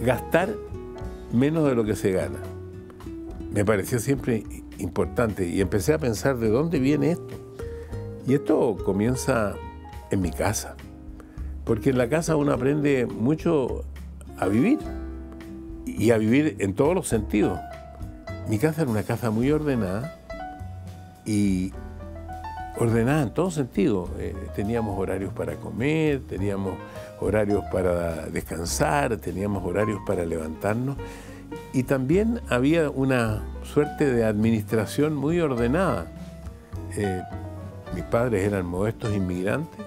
gastar menos de lo que se gana. Me pareció siempre importante y empecé a pensar de dónde viene esto. Y esto comienza en mi casa, porque en la casa uno aprende mucho a vivir y a vivir en todos los sentidos. Mi casa era una casa muy ordenada y ordenada en todo sentido. Teníamos horarios para comer, teníamos horarios para descansar, teníamos horarios para levantarnos y también había una suerte de administración muy ordenada. Mis padres eran modestos inmigrantes,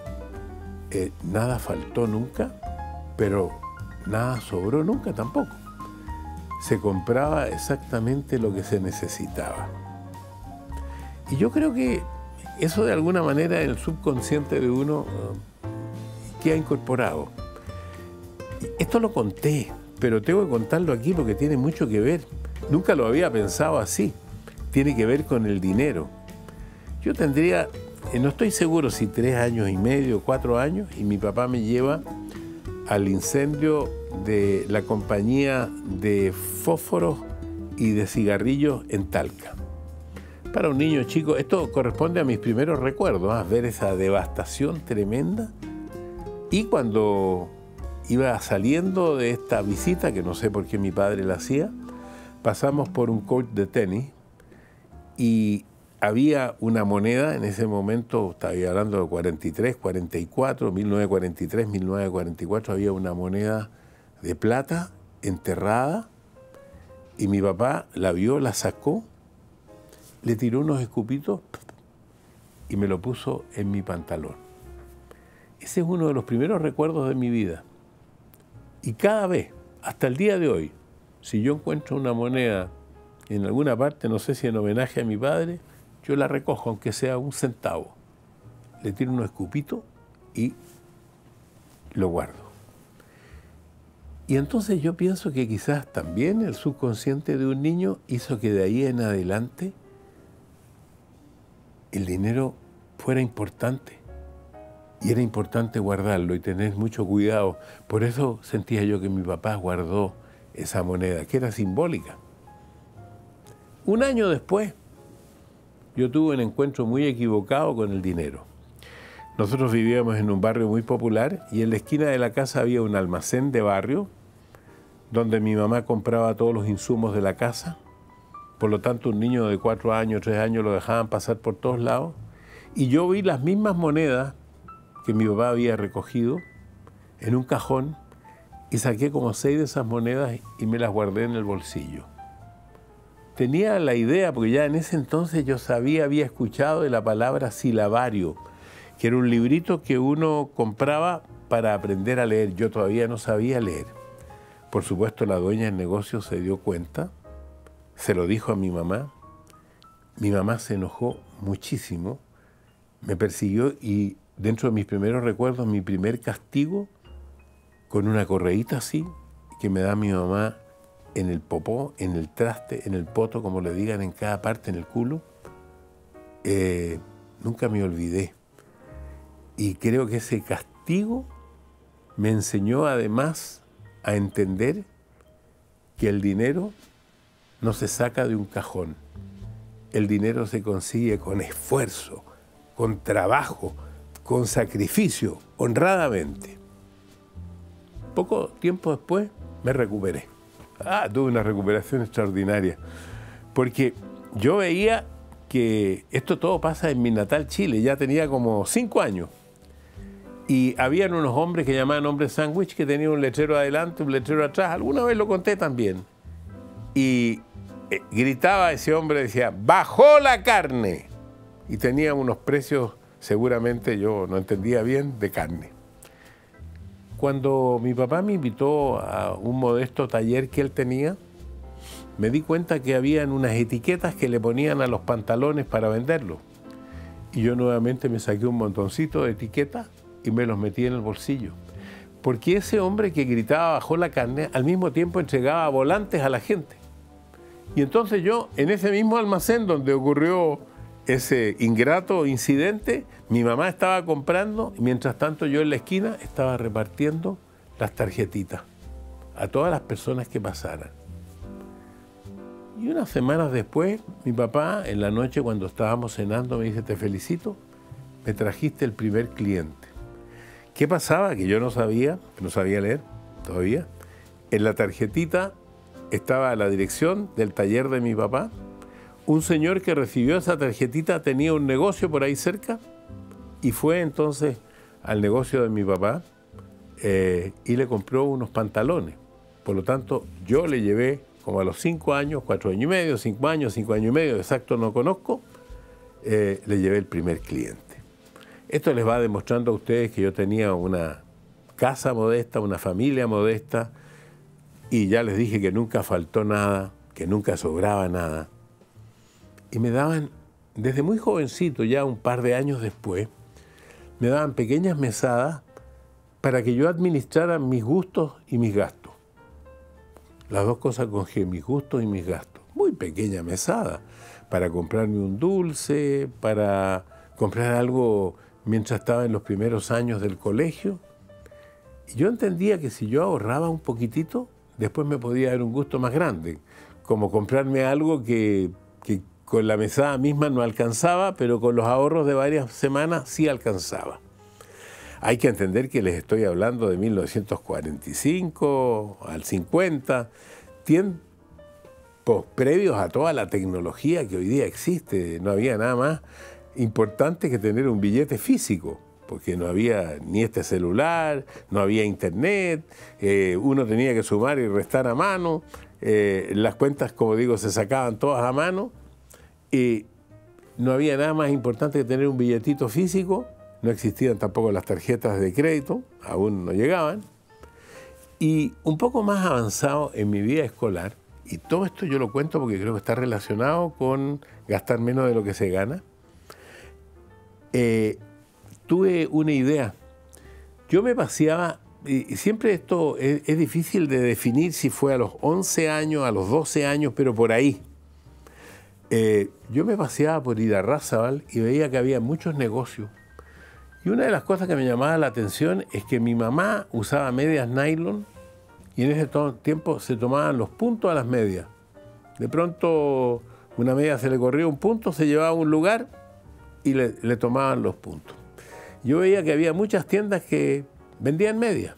nada faltó nunca, pero nada sobró nunca tampoco. Se compraba exactamente lo que se necesitaba. Y yo creo que eso de alguna manera en el subconsciente de uno queda incorporado. Esto lo conté, pero tengo que contarlo aquí porque tiene mucho que ver. Nunca lo había pensado así. Tiene que ver con el dinero. Yo tendría, no estoy seguro si 3 años y medio, 4 años, y mi papá me lleva al incendio de la compañía de fósforos y de cigarrillos en Talca. Para un niño chico, esto corresponde a mis primeros recuerdos, ver esa devastación tremenda. Y cuando iba saliendo de esta visita, que no sé por qué mi padre la hacía, pasamos por un court de tenis y había una moneda, en ese momento, estaba hablando de 43, 44, 1943, 1944, había una moneda de plata enterrada y mi papá la vio, la sacó, le tiró unos escupitos y me lo puso en mi pantalón. Ese es uno de los primeros recuerdos de mi vida. Y cada vez, hasta el día de hoy, si yo encuentro una moneda en alguna parte, no sé si en homenaje a mi padre, yo la recojo, aunque sea 1 centavo. Le tiro unos escupitos y lo guardo. Y entonces yo pienso que quizás también el subconsciente de un niño hizo que de ahí en adelante el dinero fuera importante. Y era importante guardarlo y tener mucho cuidado. Por eso sentía yo que mi papá guardó esa moneda, que era simbólica. 1 año después, yo tuve un encuentro muy equivocado con el dinero. Nosotros vivíamos en un barrio muy popular y en la esquina de la casa había un almacén de barrio donde mi mamá compraba todos los insumos de la casa. Por lo tanto, un niño de 4 años, 3 años lo dejaban pasar por todos lados. Y yo vi las mismas monedas que mi papá había recogido en un cajón y saqué como 6 de esas monedas y me las guardé en el bolsillo. Tenía la idea, porque ya en ese entonces yo había escuchado de la palabra silabario, que era un librito que uno compraba para aprender a leer. Yo todavía no sabía leer. Por supuesto, la dueña del negocio se dio cuenta, se lo dijo a mi mamá. Mi mamá se enojó muchísimo, me persiguió y dentro de mis primeros recuerdos, mi primer castigo, con una correíta así, que me da mi mamá en el popó, en el traste, en el poto, como le digan, en cada parte, en el culo, nunca me olvidé. Y creo que ese castigo me enseñó además a entender que el dinero no se saca de un cajón. El dinero se consigue con esfuerzo, con trabajo, con sacrificio, honradamente. Poco tiempo después me recuperé. Tuve una recuperación extraordinaria, porque yo veía que esto todo pasa en mi natal Chile, ya tenía como 5 años. Y habían unos hombres que llamaban hombres sándwich que tenían un letrero adelante, un letrero atrás. Alguna vez lo conté también. Y gritaba ese hombre, decía, ¡bajó la carne! Y tenía unos precios, seguramente yo no entendía bien, de carne. Cuando mi papá me invitó a un modesto taller que él tenía, me di cuenta que habían unas etiquetas que le ponían a los pantalones para venderlos. Y yo nuevamente me saqué un montoncito de etiquetas y me los metí en el bolsillo. Porque ese hombre que gritaba bajó la carne, al mismo tiempo entregaba volantes a la gente. Y entonces yo, en ese mismo almacén donde ocurrió ese ingrato incidente, mi mamá estaba comprando y mientras tanto yo en la esquina estaba repartiendo las tarjetitas a todas las personas que pasaran. Y unas semanas después, mi papá, en la noche cuando estábamos cenando, me dice: te felicito, me trajiste el primer cliente. ¿Qué pasaba? Que yo no sabía leer todavía. En la tarjetita estaba la dirección del taller de mi papá. Un señor que recibió esa tarjetita tenía un negocio por ahí cerca y fue entonces al negocio de mi papá y le compró unos pantalones. Por lo tanto, yo le llevé como a los 5 años, 4 años y medio, 5 años y medio, exacto no conozco, le llevé el primer cliente. Esto les va demostrando a ustedes que yo tenía una casa modesta, una familia modesta, y ya les dije que nunca faltó nada, que nunca sobraba nada. Y me daban, desde muy jovencito, ya un par de años después, me daban pequeñas mesadas para que yo administrara mis gustos y mis gastos. Las dos cosas con G, mis gustos y mis gastos. Muy pequeña mesada, para comprarme un dulce, para comprar algo mientras estaba en los primeros años del colegio. Y yo entendía que si yo ahorraba un poquitito, después me podía dar un gusto más grande, como comprarme algo que con la mesada misma no alcanzaba, pero con los ahorros de varias semanas sí alcanzaba. Hay que entender que les estoy hablando de 1945 al 50, tiempos previos a toda la tecnología que hoy día existe. No había nada más importante que tener un billete físico, porque no había ni este celular, no había internet, uno tenía que sumar y restar a mano, las cuentas, como digo, se sacaban todas a mano, y no había nada más importante que tener un billetito físico. No existían tampoco las tarjetas de crédito, aún no llegaban. Y un poco más avanzado en mi vida escolar, y todo esto yo lo cuento porque creo que está relacionado con gastar menos de lo que se gana, tuve una idea. Yo me paseaba, y siempre esto es difícil de definir si fue a los 11 años, a los 12 años, pero por ahí. Yo me paseaba por Irarrázaval y veía que había muchos negocios. Y una de las cosas que me llamaba la atención es que mi mamá usaba medias nylon y en ese tiempo se tomaban los puntos a las medias. De pronto una media se le corría un punto, se llevaba a un lugar y le tomaban los puntos. Yo veía que había muchas tiendas que vendían medias.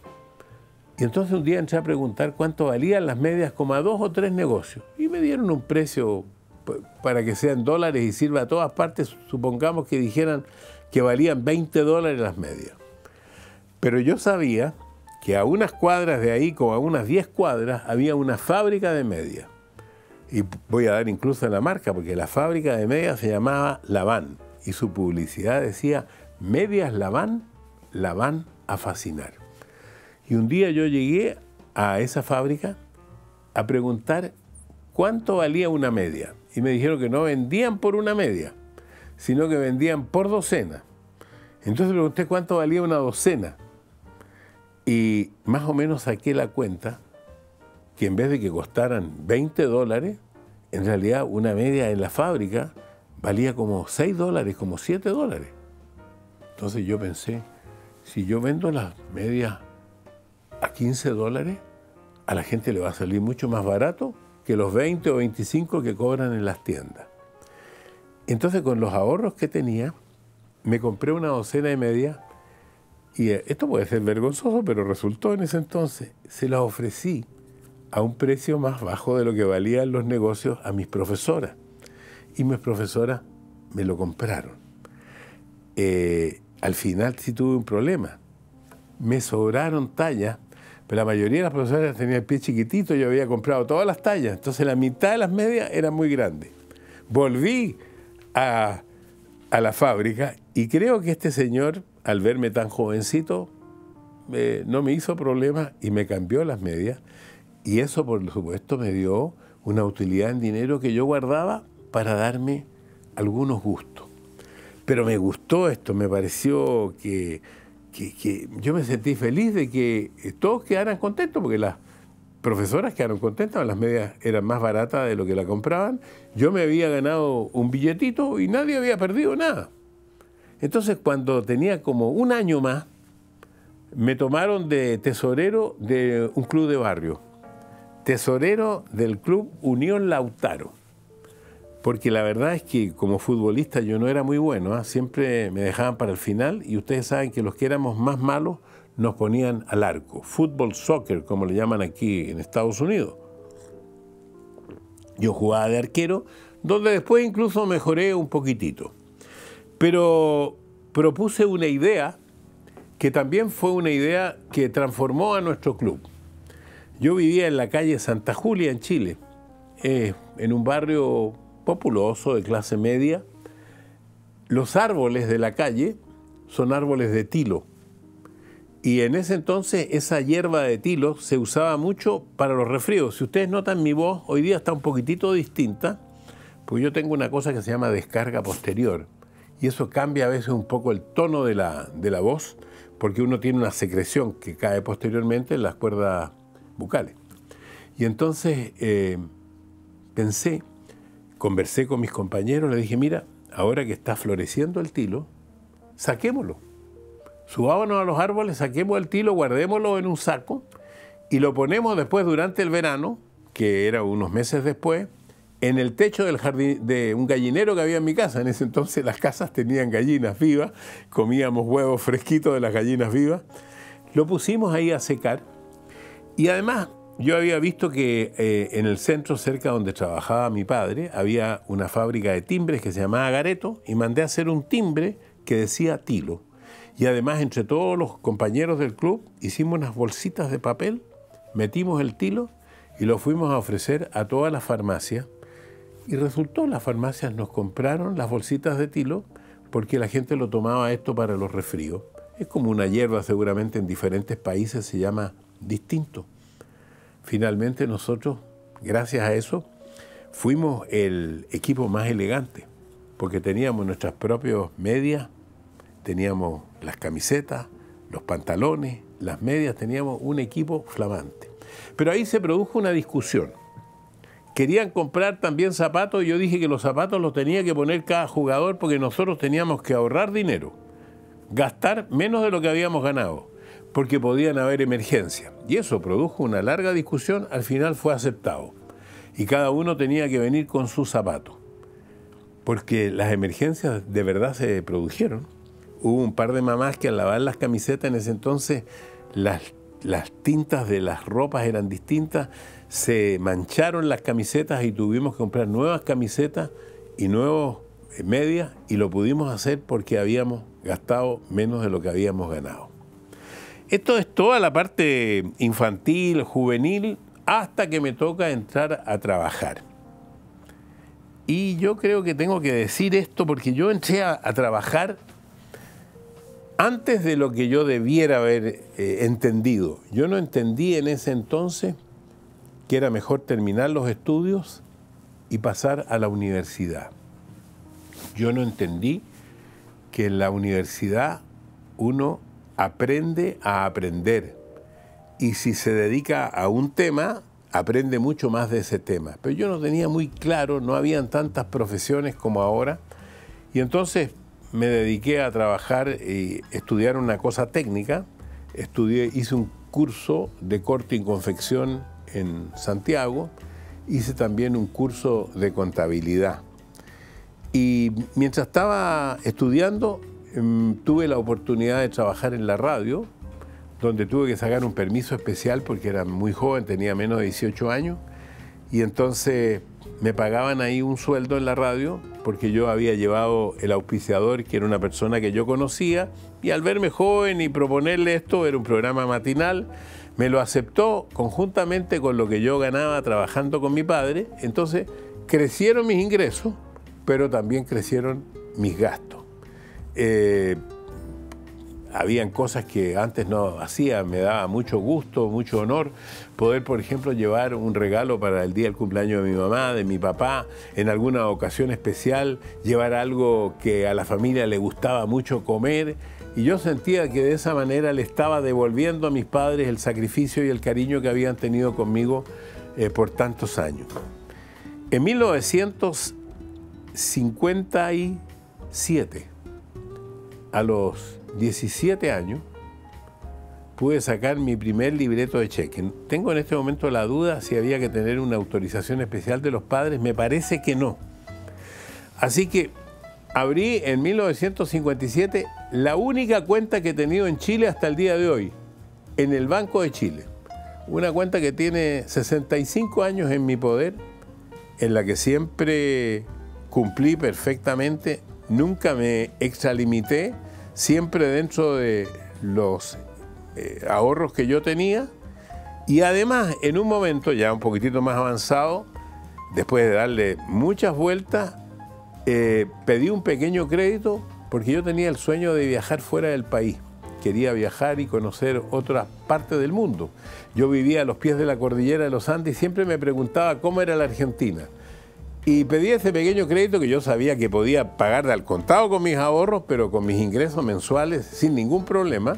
Y entonces un día entré a preguntar cuánto valían las medias como a 2 o 3 negocios. Y me dieron un precio para que sean dólares y sirva a todas partes. Supongamos que dijeran que valían $20 las medias. Pero yo sabía que a unas cuadras de ahí, como a unas 10 cuadras, había una fábrica de medias. Y voy a dar incluso la marca, porque la fábrica de medias se llamaba Laván. Y su publicidad decía: medias Laván, la van a fascinar. Y un día yo llegué a esa fábrica a preguntar cuánto valía una media. Y me dijeron que no vendían por una media, sino que vendían por docena. Entonces pregunté cuánto valía una docena. Y más o menos saqué la cuenta que en vez de que costaran $20, en realidad una media en la fábrica valía como $6, como $7. Entonces yo pensé, si yo vendo las medias a $15, a la gente le va a salir mucho más barato que los 20 o 25 que cobran en las tiendas. Entonces, con los ahorros que tenía, me compré una docena de medias, y esto puede ser vergonzoso, pero resultó en ese entonces. Se las ofrecí a un precio más bajo de lo que valían los negocios a mis profesoras. Y mis profesoras me lo compraron. Al final sí tuve un problema. Me sobraron tallas, pero la mayoría de las profesoras tenían el pie chiquitito, yo había comprado todas las tallas, entonces la mitad de las medias eran muy grandes. Volví a la fábrica y creo que este señor, al verme tan jovencito, no me hizo problema y me cambió las medias, y eso por supuesto me dio una utilidad en dinero que yo guardaba para darme algunos gustos. Pero me gustó esto, me pareció que yo me sentí feliz de que todos quedaran contentos, porque las profesoras quedaron contentas, las medias eran más baratas de lo que la compraban, yo me había ganado un billetito y nadie había perdido nada. Entonces, cuando tenía como un año más, me tomaron de tesorero de un club de barrio, tesorero del Club Unión Lautaro. Porque la verdad es que como futbolista yo no era muy bueno, ¿eh? Siempre me dejaban para el final y ustedes saben que los que éramos más malos nos ponían al arco. Fútbol, soccer, como le llaman aquí en Estados Unidos. Yo jugaba de arquero, donde después incluso mejoré un poquitito. Pero propuse una idea que también fue una idea que transformó a nuestro club. Yo vivía en la calle Santa Julia, en Chile, en un barrio populoso de clase media. Los árboles de la calle son árboles de tilo. Y en ese entonces esa hierba de tilo se usaba mucho para los resfríos. Si ustedes notan mi voz, hoy día está un poquitito distinta, porque yo tengo una cosa que se llama descarga posterior. Y eso cambia a veces un poco el tono de la voz, porque uno tiene una secreción que cae posteriormente en las cuerdas bucales. Y entonces conversé con mis compañeros, le dije, mira, ahora que está floreciendo el tilo, saquémoslo. Subámonos a los árboles, saquemos el tilo, guardémoslo en un saco y lo ponemos después durante el verano, que era unos meses después, en el techo del jardín de un gallinero que había en mi casa. En ese entonces las casas tenían gallinas vivas, comíamos huevos fresquitos de las gallinas vivas. Lo pusimos ahí a secar y además yo había visto que en el centro, cerca donde trabajaba mi padre, había una fábrica de timbres que se llamaba Gareto y mandé a hacer un timbre que decía tilo. Y además, entre todos los compañeros del club, hicimos unas bolsitas de papel, metimos el tilo y lo fuimos a ofrecer a todas las farmacias. Y resultó, las farmacias nos compraron las bolsitas de tilo porque la gente lo tomaba esto para los resfríos. Es como una hierba, seguramente en diferentes países se llama distinto. Finalmente nosotros, gracias a eso, fuimos el equipo más elegante, porque teníamos nuestras propias medias, teníamos las camisetas, los pantalones, las medias, teníamos un equipo flamante. Pero ahí se produjo una discusión. Querían comprar también zapatos y yo dije que los zapatos los tenía que poner cada jugador porque nosotros teníamos que ahorrar dinero, gastar menos de lo que habíamos ganado, porque podían haber emergencias. Y eso produjo una larga discusión, al final fue aceptado. Y cada uno tenía que venir con sus zapatos, porque las emergencias de verdad se produjeron. Hubo un par de mamás que al lavar las camisetas en ese entonces, las tintas de las ropas eran distintas, se mancharon las camisetas y tuvimos que comprar nuevas camisetas y nuevos medias y lo pudimos hacer porque habíamos gastado menos de lo que habíamos ganado. Esto es toda la parte infantil, juvenil, hasta que me toca entrar a trabajar. Y yo creo que tengo que decir esto porque yo entré a trabajar antes de lo que yo debiera haber entendido. Yo no entendí en ese entonces que era mejor terminar los estudios y pasar a la universidad. Yo no entendí que en la universidad uno aprende a aprender y si se dedica a un tema, aprende mucho más de ese tema. Pero yo no tenía muy claro, no habían tantas profesiones como ahora y entonces me dediqué a trabajar y estudiar una cosa técnica. Hice un curso de corte y confección en Santiago, hice también un curso de contabilidad. Y mientras estaba estudiando, tuve la oportunidad de trabajar en la radio, donde tuve que sacar un permiso especial porque era muy joven, tenía menos de 18 años, y entonces me pagaban ahí un sueldo en la radio porque yo había llevado el auspiciador, que era una persona que yo conocía, y al verme joven y proponerle esto, era un programa matinal, me lo aceptó conjuntamente con lo que yo ganaba trabajando con mi padre. Entonces crecieron mis ingresos, pero también crecieron mis gastos. Habían cosas que antes no hacía, me daba mucho gusto, mucho honor poder, por ejemplo, llevar un regalo para el día del cumpleaños de mi mamá, de mi papá, en alguna ocasión especial, llevar algo que a la familia le gustaba mucho comer, y yo sentía que de esa manera le estaba devolviendo a mis padres el sacrificio y el cariño que habían tenido conmigo por tantos años. En 1957, a los 17 años, pude sacar mi primer libreto de cheque. Tengo en este momento la duda si había que tener una autorización especial de los padres. Me parece que no. Así que abrí en 1957 la única cuenta que he tenido en Chile hasta el día de hoy, en el Banco de Chile. Una cuenta que tiene 65 años en mi poder, en la que siempre cumplí perfectamente, nunca me extralimité, siempre dentro de los ahorros que yo tenía, y además en un momento ya un poquitito más avanzado, después de darle muchas vueltas, pedí un pequeño crédito porque yo tenía el sueño de viajar fuera del país. Quería viajar y conocer otras partes del mundo. Yo vivía a los pies de la cordillera de los Andes y siempre me preguntaba cómo era la Argentina. Y pedí ese pequeño crédito que yo sabía que podía pagar al contado con mis ahorros, pero con mis ingresos mensuales sin ningún problema,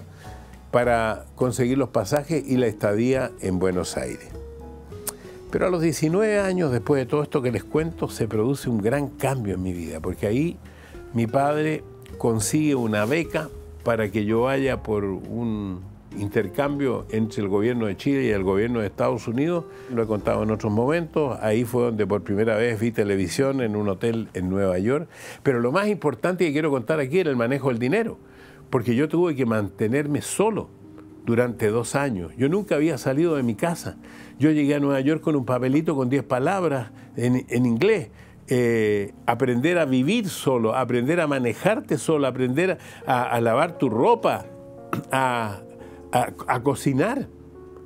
para conseguir los pasajes y la estadía en Buenos Aires. Pero a los 19 años, después de todo esto que les cuento, se produce un gran cambio en mi vida, porque ahí mi padre consigue una beca para que yo vaya por un intercambio entre el gobierno de Chile y el gobierno de Estados Unidos. Lo he contado en otros momentos. Ahí fue donde por primera vez vi televisión en un hotel en Nueva York. Pero lo más importante que quiero contar aquí era el manejo del dinero, porque yo tuve que mantenerme solo durante 2 años. Yo nunca había salido de mi casa. Yo llegué a Nueva York con un papelito con 10 palabras en inglés. Aprender a vivir solo, aprender a manejarte solo, aprender a lavar tu ropa, a cocinar,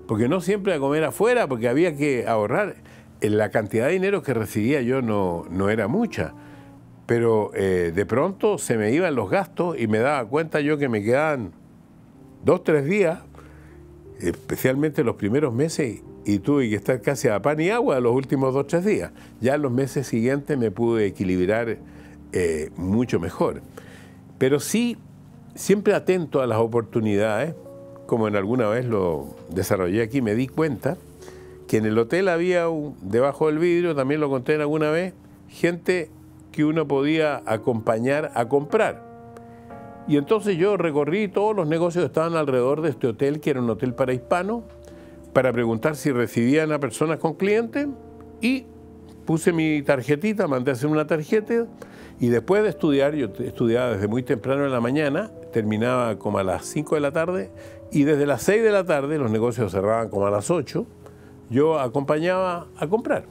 porque no siempre a comer afuera, porque había que ahorrar. La cantidad de dinero que recibía yo no era mucha, pero de pronto se me iban los gastos y me daba cuenta yo que me quedaban 2 o 3 días, especialmente los primeros meses, y tuve que estar casi a pan y agua los últimos 2 o 3 días. Ya en los meses siguientes me pude equilibrar mucho mejor. Pero sí, siempre atento a las oportunidades, como en alguna vez lo desarrollé aquí, me di cuenta que en el hotel había debajo del vidrio, también lo conté en alguna vez, gente que uno podía acompañar a comprar. Y entonces yo recorrí todos los negocios que estaban alrededor de este hotel, que era un hotel para hispanos, para preguntar si recibían a personas con clientes, y puse mi tarjetita, mandé a hacer una tarjeta, y después de estudiar, yo estudiaba desde muy temprano en la mañana, terminaba como a las 5 de la tarde, y desde las 6 de la tarde, los negocios cerraban como a las 8, yo acompañaba a comprar.